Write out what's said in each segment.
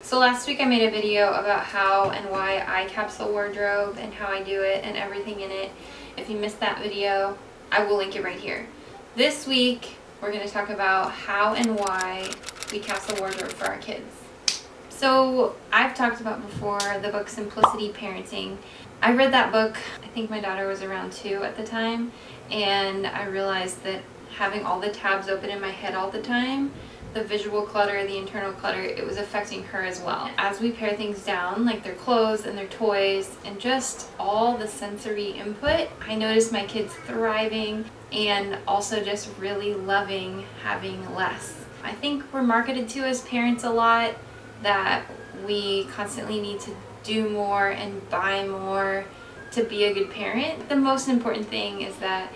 So last week I made a video about how and why I capsule wardrobe and how I do it and everything in it. If you missed that video, I will link it right here. This week we're going to talk about how and why we capsule wardrobe for our kids. So I've talked about before the book Simplicity Parenting. I read that book, I think my daughter was around 2 at the time, and I realized that having all the tabs open in my head all the time, the visual clutter, the internal clutter, it was affecting her as well. As we pare things down, like their clothes and their toys and just all the sensory input, I noticed my kids thriving and also just really loving having less. I think we're marketed to as parents a lot that we constantly need to do more and buy more to be a good parent. The most important thing is that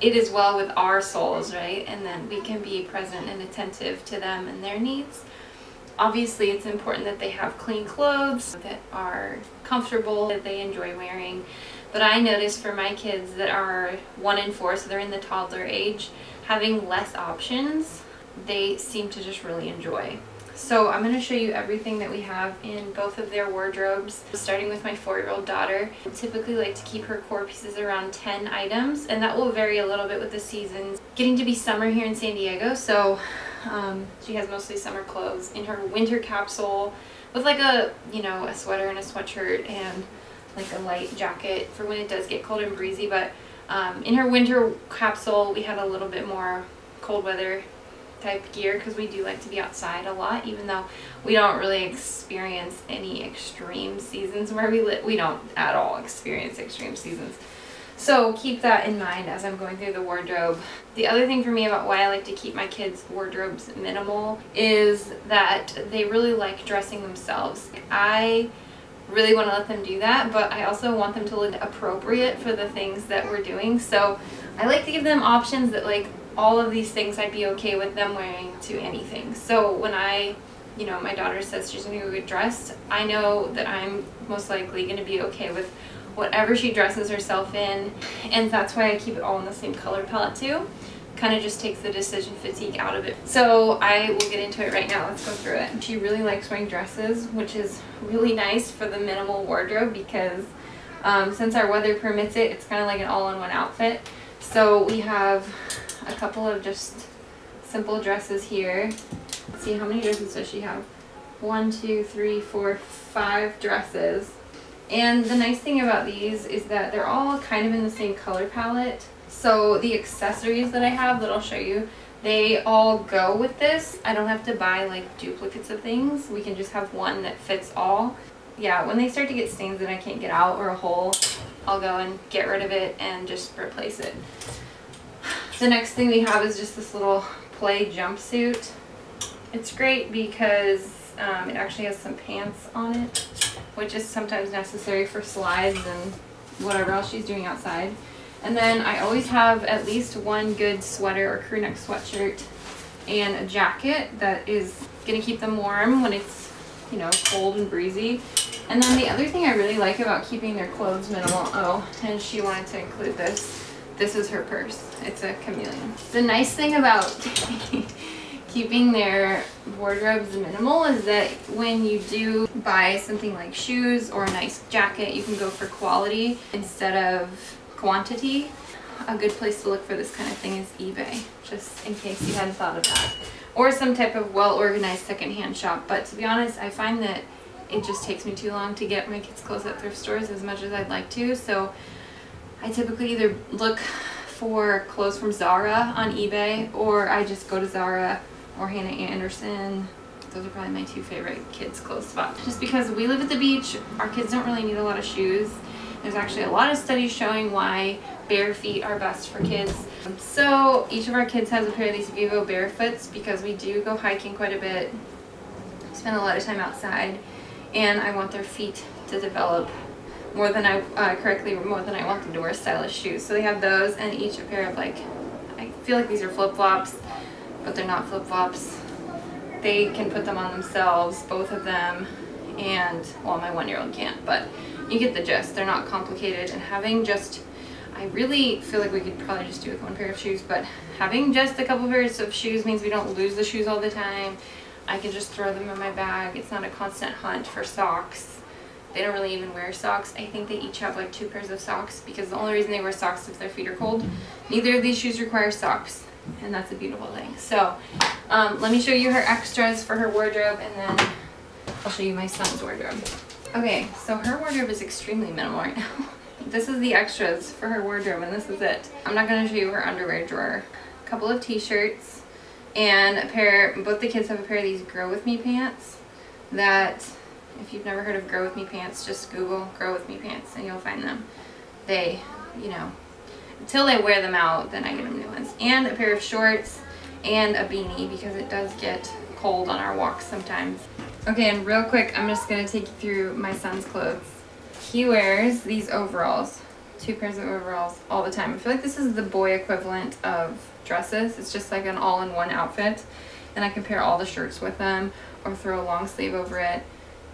it is well with our souls, right? And then we can be present and attentive to them and their needs. Obviously, it's important that they have clean clothes that are comfortable, that they enjoy wearing. But I noticed for my kids that are 1 and 4, so they're in the toddler age, having less options, they seem to just really enjoy. So I'm going to show you everything that we have in both of their wardrobes, starting with my 4-year-old daughter. I typically like to keep her core pieces around 10 items, and that will vary a little bit with the seasons. Getting to be summer here in San Diego, so she has mostly summer clothes. In her winter capsule with like a sweater and a sweatshirt and like a light jacket for when it does get cold and breezy. But in her winter capsule we have a little bit more cold weather type gear because we do like to be outside a lot, even though we don't really experience any extreme seasons where we live. We don't at all experience extreme seasons. So keep that in mind as I'm going through the wardrobe. The other thing for me about why I like to keep my kids' wardrobes minimal is that they really like dressing themselves. I really want to let them do that, but I also want them to look appropriate for the things that we're doing. So I like to give them options that, like, all of these things I'd be okay with them wearing to anything. So when my daughter says she's going to go get dressed, I know that I'm most likely going to be okay with whatever she dresses herself in, and that's why I keep it all in the same color palette too. Kind of just takes the decision fatigue out of it. So I will get into it right now. Let's go through it. She really likes wearing dresses, which is really nice for the minimal wardrobe because since our weather permits it, it's kind of like an all-in-one outfit. So we have a couple of just simple dresses here. Let's see, how many dresses does she have? 1, 2, 3, 4, 5 dresses. And the nice thing about these is that they're all kind of in the same color palette. So the accessories that I have that I'll show you, they all go with this. I don't have to buy like duplicates of things. We can just have one that fits all. Yeah, when they start to get stains that I can't get out or a hole, I'll go and get rid of it and just replace it. The next thing we have is just this little play jumpsuit. It's great because it actually has some pants on it, which is sometimes necessary for slides and whatever else she's doing outside. And then I always have at least one good sweater or crew neck sweatshirt and a jacket that is going to keep them warm when it's, cold and breezy. And then the other thing I really like about keeping their clothes minimal, and she wanted to include this. This is her purse. It's a chameleon. The nice thing about keeping their wardrobes minimal is that when you do buy something like shoes or a nice jacket, you can go for quality instead of quantity. A good place to look for this kind of thing is eBay, just in case you hadn't thought of that. Or some type of well-organized secondhand shop. But to be honest, I find that it just takes me too long to get my kids' clothes at thrift stores as much as I'd like to. So I typically either look for clothes from Zara on eBay, or I just go to Zara or Hannah Anderson. Those are probably my 2 favorite kids' clothes spots. Just because we live at the beach, our kids don't really need a lot of shoes. There's actually a lot of studies showing why bare feet are best for kids. So each of our kids has a pair of these Vivo Barefoots because we do go hiking quite a bit, spend a lot of time outside, and I want their feet to develop more than I want them to wear stylish shoes. So they have those, and each a pair of, like, I feel like these are flip-flops, but they're not flip-flops. They can put them on themselves, both of them, and, well, my 1-year-old can't, but you get the gist. They're not complicated, and having just, I really feel like we could probably just do with 1 pair of shoes, but having just a couple pairs of shoes means we don't lose the shoes all the time. I can just throw them in my bag. It's not a constant hunt for socks. They don't really even wear socks. I think they each have like 2 pairs of socks because the only reason they wear socks is if their feet are cold. Neither of these shoes require socks, and that's a beautiful thing. So let me show you her extras for her wardrobe, and then I'll show you my son's wardrobe. Okay, so her wardrobe is extremely minimal right now. This is the extras for her wardrobe, and this is it. I'm not going to show you her underwear drawer. A couple of t-shirts, and a pair, both the kids have a pair of these Grow With Me pants that, if you've never heard of Grow With Me pants, just Google Grow With Me pants and you'll find them. They, you know, until they wear them out, then I get them new ones. And a pair of shorts and a beanie because it does get cold on our walks sometimes. Okay, and real quick, I'm just going to take you through my son's clothes. He wears these overalls, 2 pairs of overalls all the time. I feel like this is the boy equivalent of dresses. It's just like an all-in-one outfit, and I can pair all the shirts with them or throw a long sleeve over it,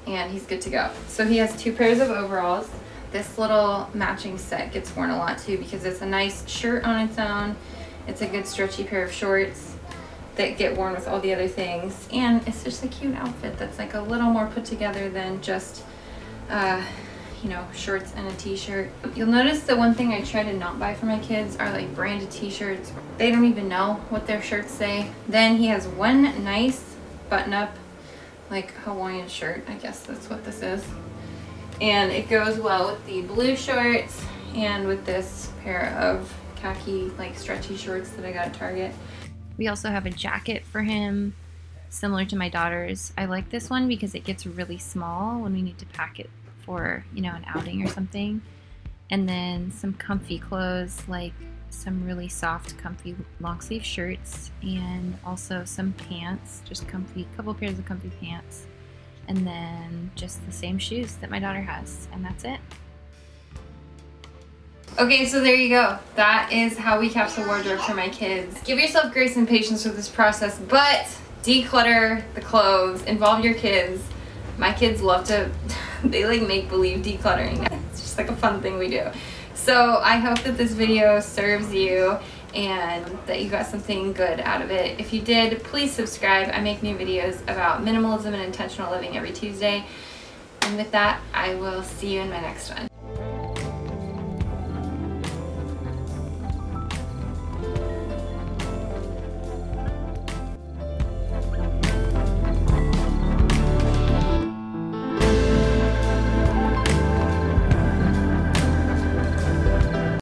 and he's good to go. So he has 2 pairs of overalls. This little matching set gets worn a lot too because it's a nice shirt on its own. It's a good stretchy pair of shorts that get worn with all the other things, and it's just a cute outfit that's like a little more put together than just you know, shorts and a t-shirt. You'll notice the one thing I try to not buy for my kids are like branded t-shirts. They don't even know what their shirts say. Then he has one nice button-up like Hawaiian shirt, I guess that's what this is, and it goes well with the blue shorts and with this pair of khaki like stretchy shorts that I got at Target. We also have a jacket for him similar to my daughter's. I like this one because it gets really small when we need to pack it for, you know, an outing or something. And then some comfy clothes, like some really soft comfy long sleeve shirts, and also some pants, just comfy, couple pairs of comfy pants, and then just the same shoes that my daughter has, and that's it. Okay, so there you go. That is how we capsule wardrobe for my kids. Give yourself grace and patience with this process, but declutter the clothes, involve your kids. My kids love to, they like make believe decluttering. It's just like a fun thing we do. So I hope that this video serves you and that you got something good out of it. If you did, please subscribe. I make new videos about minimalism and intentional living every Tuesday. And with that, I will see you in my next one.